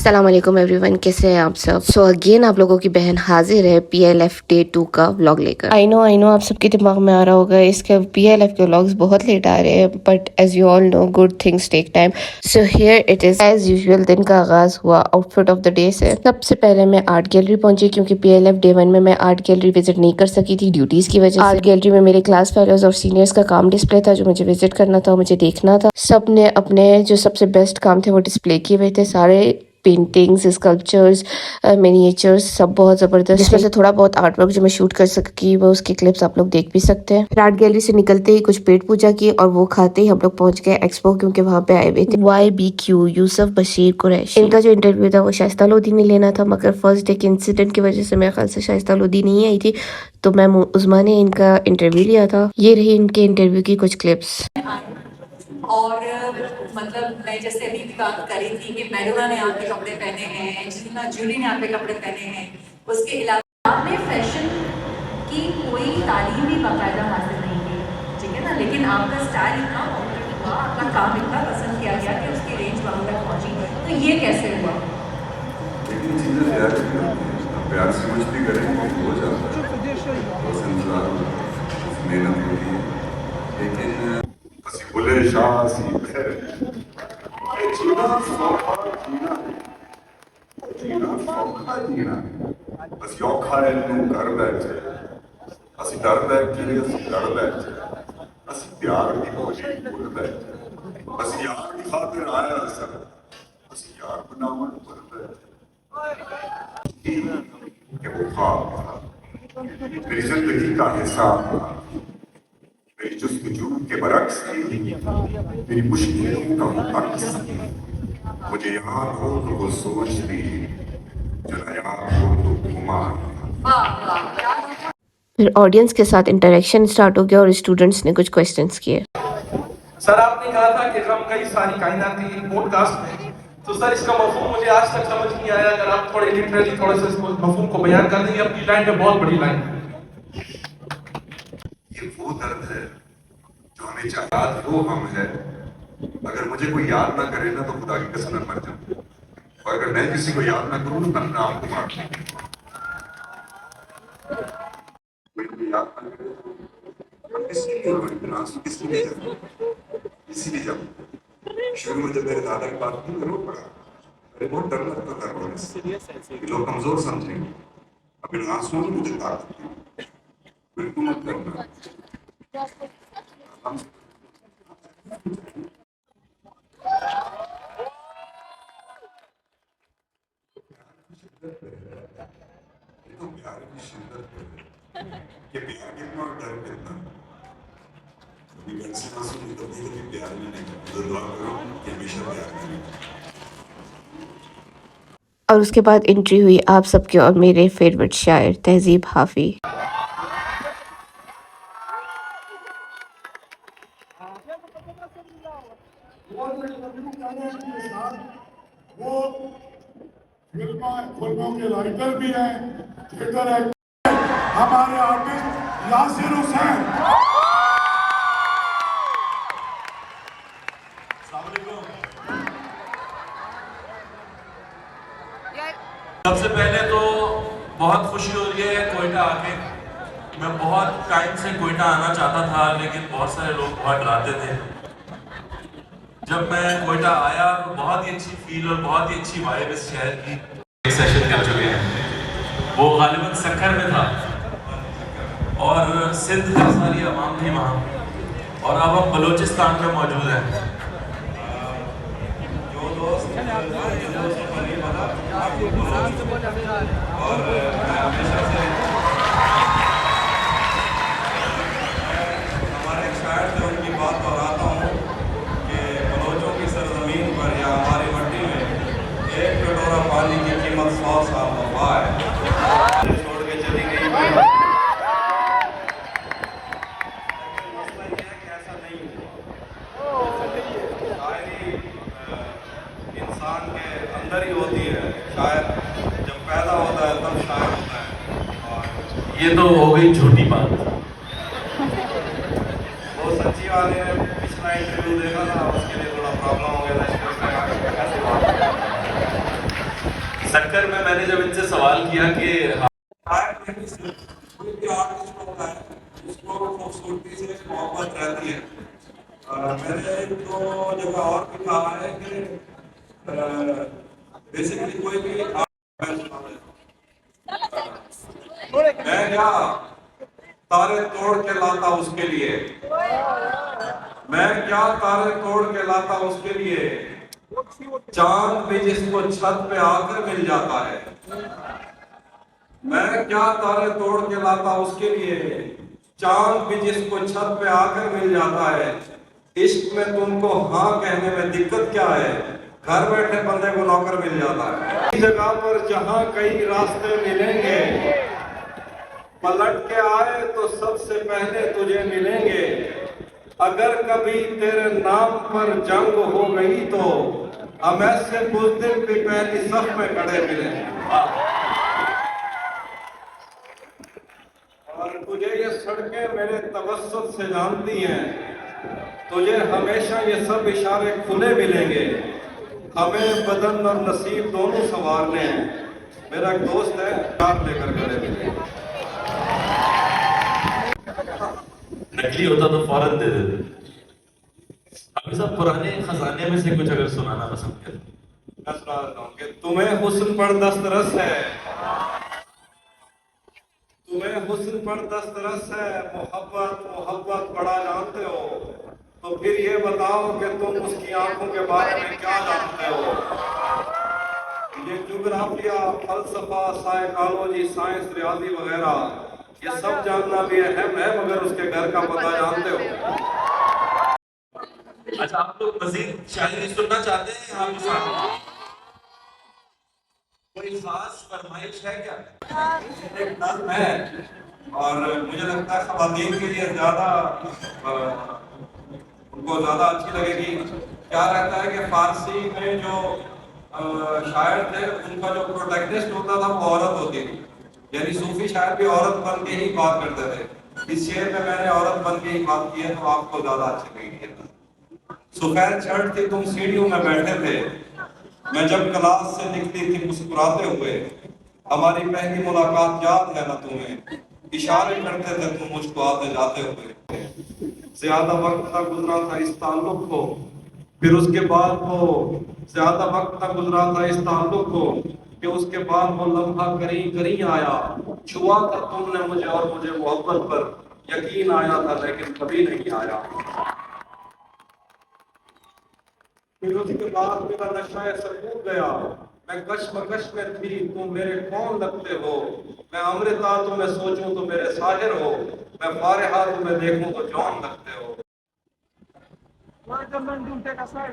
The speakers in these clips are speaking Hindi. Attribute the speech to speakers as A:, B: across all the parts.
A: अस्सलाम वालेकुम एवरीवन, कैसे हैं आप सब। सो अगेन आप लोगों की बहन हाजिर है PLF डे 2 का व्लॉग लेकर। आई नो आप सबके दिमाग में आ रहा होगा इसके PLF के व्लॉग्स बहुत लेट आ रहे हैं, but as you all know good things take time. So here it is as usual. दिन का आगाज हुआ आउटफिट ऑफ द डे से। सबसे पहले मैं आर्ट गैलरी पहुंची क्योंकि PLF डे 1 में मैं आर्ट गैलरी विजिट नहीं कर सकी थी ड्यूटीज की वजह से। आर्ट गैलरी में मेरे क्लास फेलोज और सीनियर्स का काम डिस्प्ले था जो मुझे विजिट करना था, मुझे देखना था। सब ने अपने जो सबसे बेस्ट काम थे वो डिस्प्ले किए हुए थे। सारे पेंटिंग्स, स्कल्पचर्स, मिनिएचर्स सब बहुत ज़बरदस्त, जिसमें से थोड़ा बहुत आर्ट वर्क जो मैं शूट कर सकी वो उसकी क्लिप्स आप लोग देख भी सकते हैं। आर्ट गैलरी से निकलते ही कुछ पेट पूजा की और वो खाते ही हम लोग पहुंच गए एक्सपो, क्योंकि वहाँ पे आए हुए थे YBQ यूसुफ बशीर कुरैशी। इनका जो इंटरव्यू था वो शाइस्ता लोधी ने लेना था, मगर फर्स्ट डे के इंसिडेंट की वजह से मेरे ख्याल से शाइस्ता लोधी नहीं आई थी, तो मैम उस्मा ने इनका इंटरव्यू लिया था। ये रही इनके इंटरव्यू की कुछ क्लिप्स।
B: और मतलब मैं जैसे अभी भी बात करी थी कि मैडोना ने यहाँ पे कपड़े पहने हैं, एंजेलिना जूली ने यहाँ पे कपड़े पहने हैं। उसके अलावा आपने फैशन की कोई तालीम भी बाकायदा हासिल नहीं की, ठीक है ना, लेकिन आपका स्टाइल इतना पॉपुलर हुआ, आपका काम इतना पसंद किया गया कि उसकी रेंज वहाँ तक पहुँची। तो ये कैसे हुआ?
C: लेकिन चीज़ें प्यार से कुछ भी करें हो जाता है, मेहनत होती है, लेकिन बुले शाह जीना सौखा जीना जीना बस औखा है तू घर बैठे असि डर बैठे असि लड़ बैठे असि प्यार की बोली भूल बैठे असि यार की खातिर आया सर असि यार बनावन भूल बैठे कि वो ख्वाब था मेरी जिंदगी का हिसाब था, मेरी जुस्तजू के बरक्स थी, मेरी मुश्किलों का अक्स थी। मुझे याद हो तो वो सोचती, जो न याद हो तो घुमा।
A: फिर ऑडियंस के साथ इंटरेक्शन स्टार्ट हो गया और स्टूडेंट्स ने कुछ क्वेश्चंस किए।
D: सर आपने कहा था कि हम कई सारी कायनाती पॉडकास्ट में, तो सर इसका मफहूम मुझे आज तक समझ नहीं आया। अगर आप थोड़े लिटरली थोड़ा सा इसको मफहूम को बयान कर देंगे। अपनी लाइन में बहुत बड़ी लाइन।
C: ये वो दर्द है जो हमें याद हो हम है, अगर मुझे कोई याद ना करे ना तो खुदा की कसम मैं मर जाऊं, और अगर मैं किसी को याद ना करूं तो मैं नाम को मार दूं। कोई याद ना करे तो किसलिए किसलिए इसीलिए जब शुरू में जब मेरे दादा की बात की रो पड़ा, अरे बहुत डर लगता था रोने से कि लोग कमजोर समझेंगे। अब इन आंसुओं में मुझे ताकत थी, बिल्कुल मत करना। तो प्यार की शिद्दत है कि प्यार कितना और डर कितना। कभी घर से ना सुनी तो कभी प्यार में नहीं करते, दुआ करो कि हमेशा प्यार करें।
A: और उसके बाद एंट्री हुई आप सबके और मेरे फेवरेट शायर तहजीब हाफी।
E: वो फिल्मों के राइटर भी हैं, थिएटर एक्टर, हमारे आर्टिस्ट यासिर हुसैन।
D: सबसे पहले तो बहुत खुशी हो रही है कोयटा आके। मैं बहुत टाइम से कोयटा आना चाहता था, लेकिन बहुत सारे लोग बहुत डराते थे। जब मैं कोयटा आया तो बहुत ही अच्छी फील और बहुत ही अच्छी वाइब इस शहर की। एक सेशन कर चुके हैं, वो गालिबन सक्खर में था और सिंध की सारी आवाम थी वहाँ, और अब हम बलूचिस्तान में मौजूद हैं। जो दोस्त और मैं हमेशा से हमारे एक शायर से उनकी बात दोहराता हूँ कि बलोचों की सरजमीन पर या हमारी मट्टी में एक कटोरा पानी की कीमत 100 साल वफा है। छोड़ के चली गई ऐसा नहीं हुआ। शायरी इंसान के अंदर ही होती है। शायर जब पैदा होता है तब शायर होता है। और ये तो हो गई झूठी बात। वो सच्ची वाले ने पिछला इंटरव्यू देखा था, उसके लिए थोड़ा प्रॉब्लम हो गया था। टक्कर में मैंने जब इनसे सवाल किया कि
C: कोई भी आर्टिस्ट होता है उसको खूबसूरती से मोहब्बत रहती है। मैंने तो जगह और भी कहा है कि बेसिकली कोई भी मैं क्या तारे तोड़ के लाता उसके लिए, मैं क्या तारे तोड़ के लाता उसके लिए, चांद भी जिसको छत पे आकर मिल जाता है। मैं क्या तारे तोड़ के लाता उसके लिए, चांद भी जिसको छत पे आकर मिल जाता है। इश्क में तुमको हाँ कहने में दिक्कत क्या है, घर बैठे बंदे को नौकर मिल जाता है। इस जगह पर जहाँ कई रास्ते मिलेंगे, पलट के आए तो सबसे पहले तुझे मिलेंगे। अगर कभी तेरे नाम पर जंग हो गई तो हम ऐसे बुज़दिल भी पहली सफ में खड़े मिलेंगे। और तुझे ये सड़कें मेरे तवस्सुत से जानती हैं, तुझे हमेशा ये सब इशारे खुले मिलेंगे। हमें बदन और नसीब दोनों संवारने हैं। मेरा एक दोस्त है, कार लेकर गले मिले।
D: नकली होता तो फौरन दे देते। अभी सब पुराने खजाने में से कुछ अगर सुनाना पसंद करें।
C: मैं सुना देता हूँ कि तुम्हें हुस्न पर दस्तरस है, तुम्हें हुस्न पर दस्तरस है, मोहब्बत मोहब्बत बड़ा जानते हो, तो फिर ये बताओ कि तुम उसकी आंखों के बारे में क्या जानते हो। ये ज्योग्राफिया, फलसफा, साइकोलॉजी, साइंस, रियाजी वगैरह ये सब जानना भी अहम है, मगर उसके घर का पता जानते हो।
D: अच्छा, आप लोग मजीद शायरी सुनना चाहते हैं? आप साथ कोई खास फरमाइश है क्या?
C: एक नज़्म है और मुझे लगता है ख़वातीन के लिए ज़्यादा उनको ज़्यादा अच्छी लगेगी। क्या रहता है कि फारसी में जो शायर थे उनका जो प्रोटैगनिस्ट होता था वो औरत होती थी, यानी सूफी शायर भी औरत बन के ही बात करते थे। इस शेर में मैंने औरत बन के ही बात की है तो आपको ज़्यादा अच्छी लगेगी। सुफेद शर्ट थी, तुम सीढ़ियों में बैठे थे, मैं जब क्लास से निकली थी मुस्कुराते हुए। हमारी पहली मुलाकात याद है ना तुम्हें, इशारे करते थे तुम मुझको आते जाते हुए। ज्यादा वक्त ना गुजरा था इस ताल्लुक को, फिर उसके बाद वो ज्यादा वक्त ना गुजरा था इस ताल्लुक को कि उसके बाद वो लम्हा करीं करीं आया। छुआ था तुमने मुझे और मुझे मोहब्बत पर यकीन आया था, लेकिन कभी नहीं आया। फिर उसके बाद मेरा नशा ऐसा कूद गया, मैं कश्मकश में थी, तुम मेरे कौन लगते हो। मैं अमृता तुम्हें सोचूं तो मेरे साहिर हो, मैं फारिहा तुम्हें देखूं तो जौन लगते हो।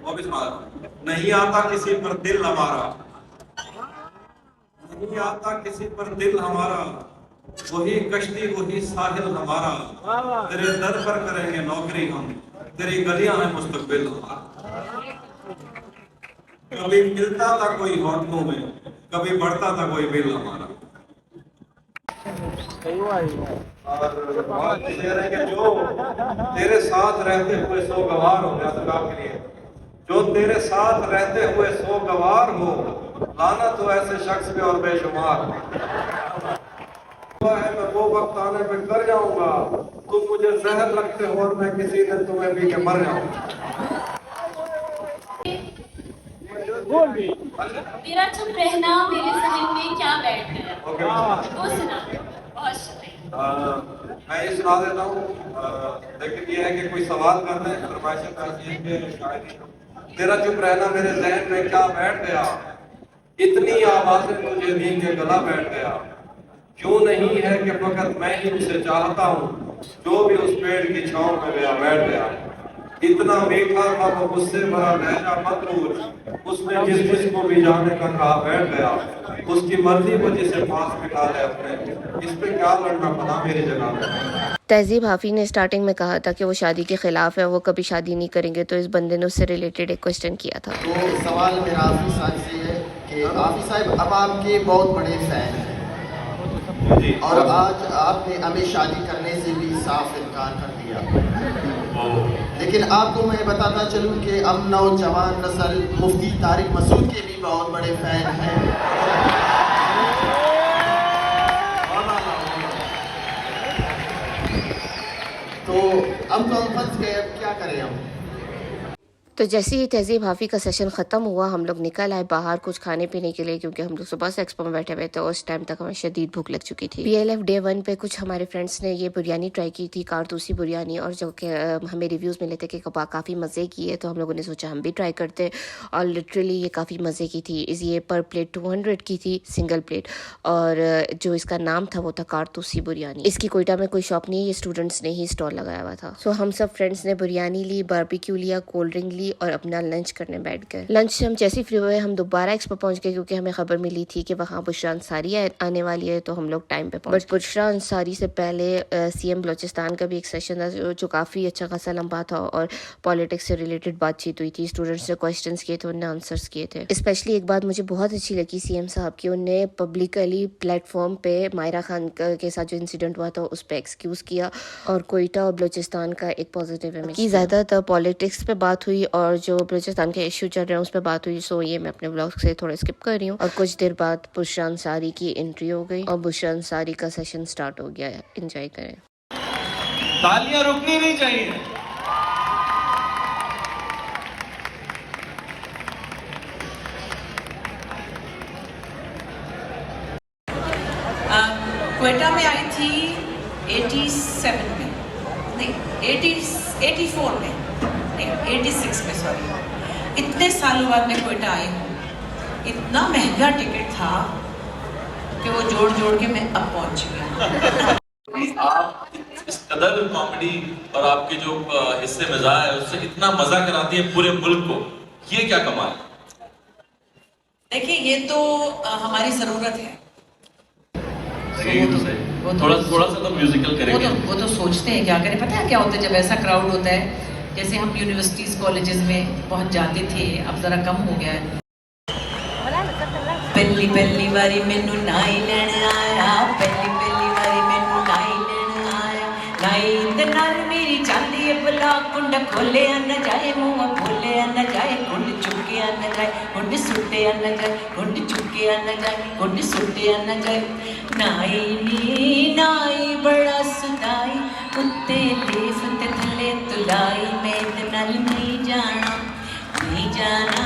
C: वो भी सुना। नहीं आता किसी पर दिल हमारा, नहीं आता किसी पर दिल हमारा, वही कश्ती वही साहिल हमारा। तेरे दर पर करेंगे नौकरी हम, तेरी गलियां हैं मुस्तकबिल हमारा। कभी मिलता था कोई होटलों में, कभी बढ़ता था कोई बिल हमारा। और बात ये है कि जो तेरे साथ रहते हुए सो गवार हो, के लिए जो तेरे साथ रहते हुए सो गवार हो, लाना तो ऐसे शख्स पे और बेशुमार है। मैं वो वक्त आने पे कर जाऊंगा, तुम मुझे जहर लगते हो और मैं किसी दिन तुम्हें पी के मर जाऊंगा।
F: तेरा चुप रहना मेरे जहन में क्या बैठ गया, वो सुना। बहुत शुक्रिया।
C: मैं ये सुना देता हूँ, लेकिन ये है कि कोई सवाल करना है, फरमाइशें करनी है कि शायद तेरा चुप रहना मेरे जहन में क्या बैठ गया, इतनी आवाजें तुझे दी के गला बैठ गया। क्यों नहीं है कि फकत मैं ही उसे चाहता हूँ, जो भी उस पेड़ की छांव में गया बैठ गया। इतना मीठा था वो मुझसे भरा लहजा मकरूर, उसने जिस जिसको भी जाने का कहा बैठ गया। उसकी मर्जी को जिसे पास बिठा ले अपने, इस पे क्या लड़ना पड़ा मेरी जगह में।
A: तहजीब हाफी ने स्टार्टिंग में कहा था कि वो शादी के खिलाफ है, वो कभी शादी नहीं करेंगे, तो इस बंदे ने उससे रिलेटेड एक क्वेश्चन किया था।
G: तो सवाल मेरा हाफिज साहब से है कि हाफिज साहब अब आपके बहुत बड़े फैन हैं और आज आपने हमें शादी करने से भी साफ इनकार कर दिया, लेकिन आपको मैं बताता चलूं कि अब नौजवान नस्ल मुफ्ती तारिक मसूद के भी बहुत बड़े फैन हैं। अब तो हम फंस गए, अब क्या करें हम।
A: तो जैसे ही तहजीब हाफी का सेशन ख़त्म हुआ, हम लोग निकल आए बाहर कुछ खाने पीने के लिए, क्योंकि हम लोग सुबह से एक्सपो में बैठे हुए थे। उस टाइम तक हमें शदीद भूख लग चुकी थी। PLF डे 1 पे कुछ हमारे फ्रेंड्स ने ये बिरयानी ट्राई की थी, कारतूसी बिरयानी, और जो कि हमें रिव्यूज़ मिले थे कि काफ़ी मज़े की है, तो हम लोगों ने सोचा हम भी ट्राई करते। और लिटरली ये काफ़ी मज़े की थी। ये पर प्लेट 200 की थी, सिंगल प्लेट, और जो इसका नाम था वो था कारतूसी बिरयानी। इसकी कोयटा में कोई शॉप नहीं है, ये स्टूडेंट्स ने ही स्टॉल लगाया हुआ था। सो हम सब फ्रेंड्स ने बिरयानी ली, बारबेक्यू लिया, कोल्ड ड्रिंक ली और अपना लंच करने बैठ गए। लंच से हम जैसे फ्री हुए हम दोबारा एक्सपो पहुंच गए, क्योंकि हमें खबर मिली थी कि वहाँ बुशरा अंसारी आने वाली है, तो हम लोग टाइम पे पहुंच। बट बुशरा अंसारी से पहले CM बलोचिस्तान का भी एक सेशन था, जो काफ़ी अच्छा खासा लंबा था, और पॉलिटिक्स से रिलेटेड बातचीत हुई थी। स्टूडेंट्स ने क्वेश्चंस किए थे, उन्होंने आंसर्स किए थे। स्पेशली एक बात मुझे बहुत अच्छी लगी CM साहब की, उन्होंने पब्लिकली प्लेटफॉर्म पे मायरा खान के साथ जो इंसिडेंट हुआ था उस पर एक्सक्यूज़ किया, और कोयटा और बलोचिस्तान का एक पॉजिटिव इमेज की। ज़्यादातर पॉलिटिक्स पे बात हुई और जो बलोचिस्तान के इशू चल रहे हैं उस पर बात हुई। सो ये मैं अपने ब्लॉग से थोड़ा स्किप कर रही हूँ। और कुछ देर बाद बुशरा अंसारी की एंट्री हो गई और बुशरा अंसारी का सेशन स्टार्ट हो गया है। एंजॉय करें।
H: तालियां रुकनी नहीं चाहिए।
B: क्वेटा में आई थी 87 में, नहीं 84 में, नहीं 86 में, सॉरी। इतने सालों बाद मैं क्वेटा आई हूँ। इतना महंगा टिकट था कि वो जोड़ जोड़ के मैं अब पहुँच गया।
D: आप इस कदर कॉमेडी और आपके जो हिस्से मज़ा है उससे इतना मजा कराती है पूरे मुल्क को, ये क्या कमाल है।
B: देखिए ये तो हमारी ज़रूरत है।
D: थोड़ा सा तो म्यूजिकल करेंगे।
B: वो तो सोचते हैं क्या करें। पता है क्या होता है जब ऐसा क्राउड होता है, जैसे हम यूनिवर्सिटीज़ कॉलेजेस में बहुत जाते थे, अब ज़रा कम हो गया है। पहली बारी मैनू नाई लैण आया, पहली बारी मैनू नाई लैण आया, नाई दे नाल मेरी चांदी है भला, कुंड खोलिया न जाए, मुँह बोलिया न जाए, कुंड चुकिया न जाए, कुंड सुटिया न जाए, कुंड चुकिया न जाए, कुंड सुटिया न जाए। नाई नी नाई बड़ा सुदाई, उत्ते लेफ ते थले तुलाई, मैं इहदे नाल नहीं जाना, नहीं जाना,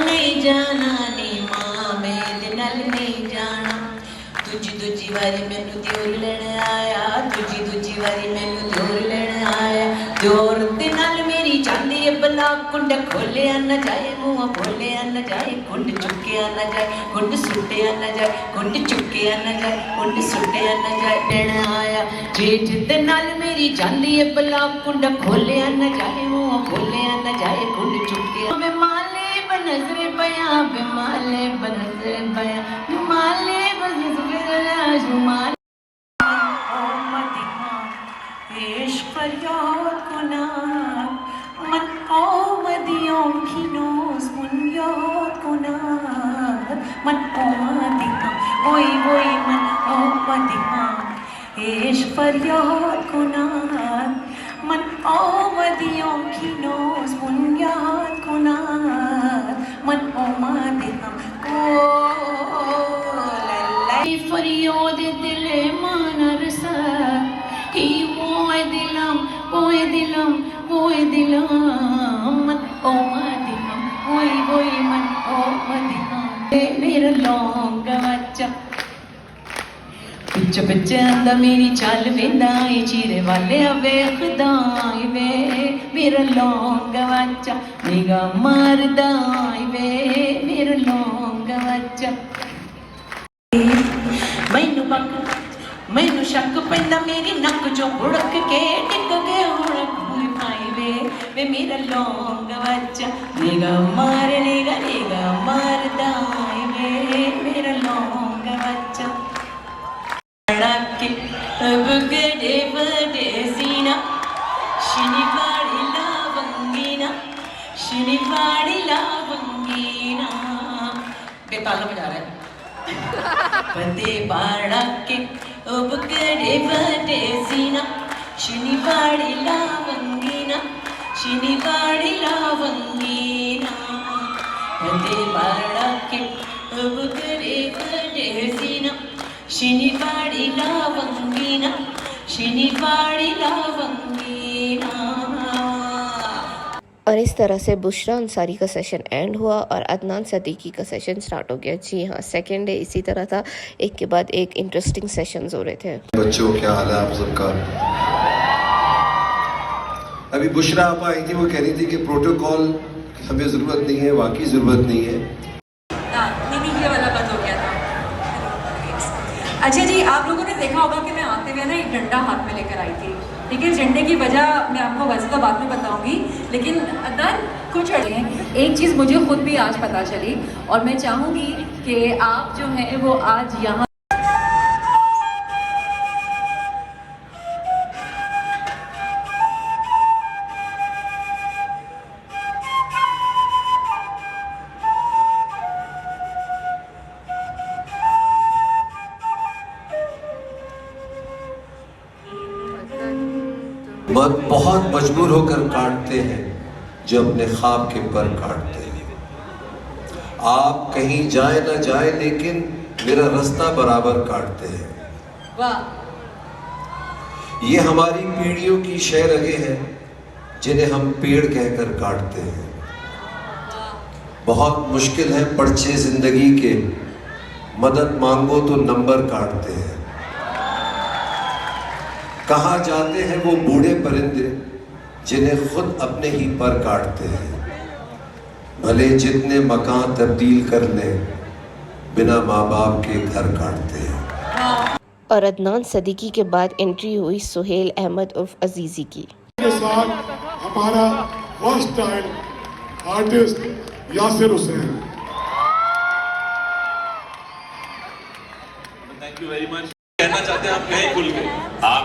B: नहीं जाना नी मां, मैं इहदे नाल नहीं जाना। दूजी वारी मैनू दियोर लैण आया, दूजी वारी मैनू दियोर लैण आया, दियोर दे नाल मेरी चांदी है भला, कुंड खोलिया न जाए, मुँह बोलिया न जाए, कुंड चुकिया न जाए, कुंड सुटिया न जाए, कुंड चुकिया न जाए, कुंड सुटिया न जाए। लैण आया जेठ दे नाल मेरी चांदी है भला, कुंड खोलिया न जाए, मुँह बोलिया न जाए, कुंड चुकिया। बेमाले बनजरे पया, बेमाले बनजरे पया, बेमाले बनजरे जुमाल फरियाद कुनार मन ओमदियों की नोज मुनियाद कुनार मन ओमदिया वोई मन ओमदिया एश फरियाद कुनार मन ओमदियों की नोज मुनियाद कुनार मन ओमदिया ओ लल्ला फरियाद दिले मानरसा की woy dilam man woy man dilam मेरा लौंगा बच्चा पिच अंदा मेरी चाल वेंदा ए चीरे वाले वेखदा वे मेरा लौंगा बच्चा निगाह मारदा वे मेरा लौंगा बच्चा। मैनू शक पैंदा मेरी नक चो उड़क के टिक गए उड़क पाई वे मेरा लौंग बच्चा निगाह मारदा वे मेरा लौंग बच्चा। के अब गड़े बड़े सीना शनिवारी लावंगीना बेताल बजा रहा है पते बाड़ा के अब गड़े बड़े सीना शनिवारी लावंगीना पते बाड़ा के अब गड़े बड़े सीना शनिवारी लावंगीना
A: और इस तरह से बुशरा अंसारी का सेशन एंड हुआ और अदनान सदीकी का सेशन स्टार्ट हो गया। जी हाँ, सेकेंड डे इसी तरह था, एक के बाद एक इंटरेस्टिंग सेशंस हो रहे थे।
I: बच्चों, क्या हाल है आप सबका? अभी बुशरा आप आई थी, वो कह रही थी कि प्रोटोकॉल हमें ज़रूरत नहीं है, वाकई ज़रूरत नहीं है।
B: नहीं, ये वाला बंद हो गया था। अच्छा जी, आप लोगों ने देखा होगा कि मैं आते हुए ना एक डंडा हाथ में लेकर आई थी। ठीक है, झंडे की वजह मैं आपको वैसे तो बाद में बताऊंगी, लेकिन अदनान कुछ एक चीज़ मुझे खुद भी आज पता चली और मैं चाहूँगी कि आप जो हैं वो आज यहाँ
I: बहुत मजबूर होकर काटते हैं जो अपने ख्वाब के पर काटते हैं। आप कहीं जाए ना जाए लेकिन मेरा रास्ता बराबर काटते हैं।
B: वाह,
I: ये हमारी पीढ़ियों की शय रगे हैं जिन्हें हम पेड़ कहकर काटते हैं। बहुत मुश्किल है पर्चे जिंदगी के, मदद मांगो तो नंबर काटते हैं। कहाँ जाते हैं वो बूढ़े परिंदे जिन्हें खुद अपने ही पर काटते हैं। भले जितने मकान तब्दील कर लें, बिना माँ बाप के घर काटते हैं।
A: और अदनान सदीकी के बाद एंट्री हुई सुहेल अहमद उर्फ अजीजी की।
E: के साथ हमारा first time artist Yasir Hussain.
D: Thank you very much. कहना चाहते हैं आप कहीं खुल के, आप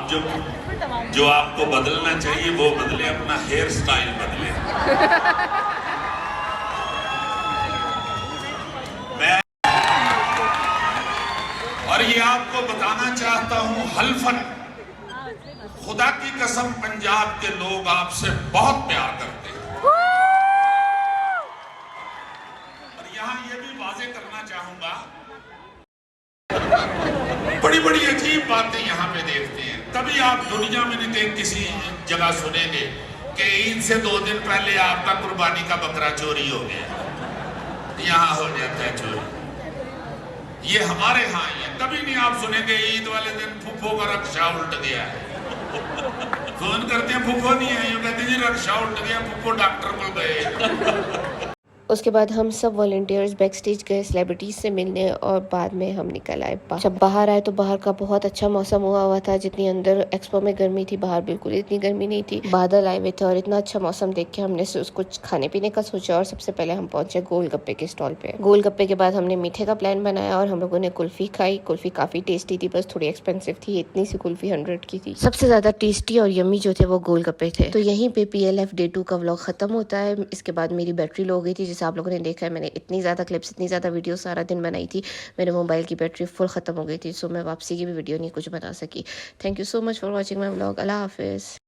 D: जो आपको बदलना चाहिए वो बदले, अपना हेयर स्टाइल बदले। मैं और ये आपको बताना चाहता हूं हल्फन, खुदा की कसम पंजाब के लोग आपसे बहुत प्यार करते हैं। और यहां ये भी वाजे करना चाहूंगा, बड़ी बड़ी अजीब बातें यहाँ पे देखते हैं। कभी आप दुनिया में नहीं देख किसी जगह सुनेंगे कि ईद से 2 दिन पहले आपका कुर्बानी का बकरा चोरी हो गया, यहाँ हो जाता है चोरी। ये हमारे यहाँ ही है। कभी नहीं आप सुनेंगे ईद वाले दिन फुफ्फो का रक्षा उल्ट गया है। फोन करते हैं फुफ्फो नहीं है, यूँ कहते हैं रक्षा उल्ट गया, फुफ्फो डॉक्टर को गए।
A: उसके बाद हम सब वॉलंटियर्स बैक स्टेज गए सेलिब्रिटीज से मिलने और बाद में हम निकल आए। जब बाहर आए तो बाहर का बहुत अच्छा मौसम हुआ था। जितनी अंदर एक्सपो में गर्मी थी, बाहर बिल्कुल इतनी गर्मी नहीं थी। बादल आए हुए थे और इतना अच्छा मौसम देख के हमने कुछ खाने पीने का सोचा और सबसे पहले हम पहुंचे गोलगप्पे के स्टॉल पे। गोलगप्पे के बाद हमने मीठे का प्लान बनाया और हम लोगों ने कुल्फी खाई। कुल्फी काफी टेस्टी थी, बस थोड़ी एक्सपेंसिव थी। इतनी सी कुल्फी 100 की थी। सबसे ज्यादा टेस्टी और यम्मी जो थे वो गोलगप्पे थे। तो यहीं पे PLF Day 2 का व्लॉग खत्म होता है। इसके बाद मेरी बैटरी लो हो गई थी, जैसे आप लोगों ने देखा है। मैंने इतनी ज़्यादा क्लिप्स, इतनी ज़्यादा वीडियो सारा दिन बनाई थी, मेरे मोबाइल की बैटरी फुल ख़त्म हो गई थी। सो मैं वापसी की भी वीडियो नहीं कुछ बना सकी। Thank you so much for watching my vlog. अल्लाह हाफिज़।